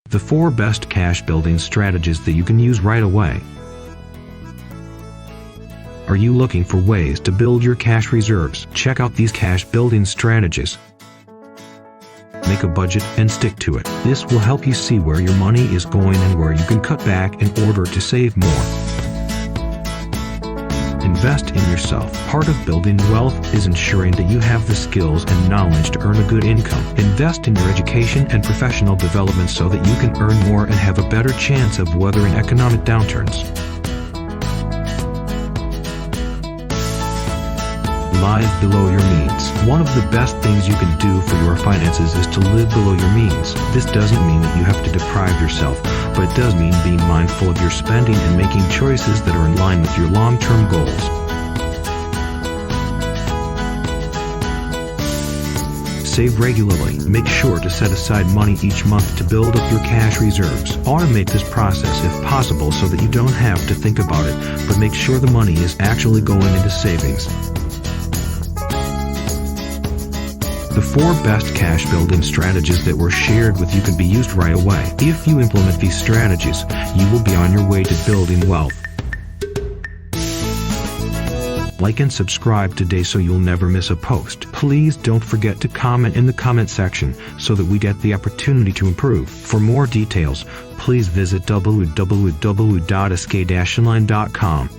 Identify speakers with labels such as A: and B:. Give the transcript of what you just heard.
A: The 4 best cash building strategies that you can use right away. Are you looking for ways to build your cash reserves? Check out these cash building strategies. Make a budget and stick to it. This will help you see where your money is going and where you can cut back in order to save more. Invest in yourself. Part of building wealth is ensuring that you have the skills and knowledge to earn a good income. Invest in your education and professional development so that you can earn more and have a better chance of weathering economic downturns. Live below your means. One of the best things you can do for your finances is to live below your means. This doesn't mean that you have to deprive yourself, but it does mean being mindful of your spending and making choices that are in line with your long-term goals. Save regularly. Make sure to set aside money each month to build up your cash reserves. Automate this process if possible so that you don't have to think about it, but make sure the money is actually going into savings. The 4 best cash building strategies that were shared with you can be used right away. If you implement these strategies, you will be on your way to building wealth. Like and subscribe today so you'll never miss a post. Please don't forget to comment in the comment section so that we get the opportunity to improve. For more details, please visit www.SKDashOnline.com.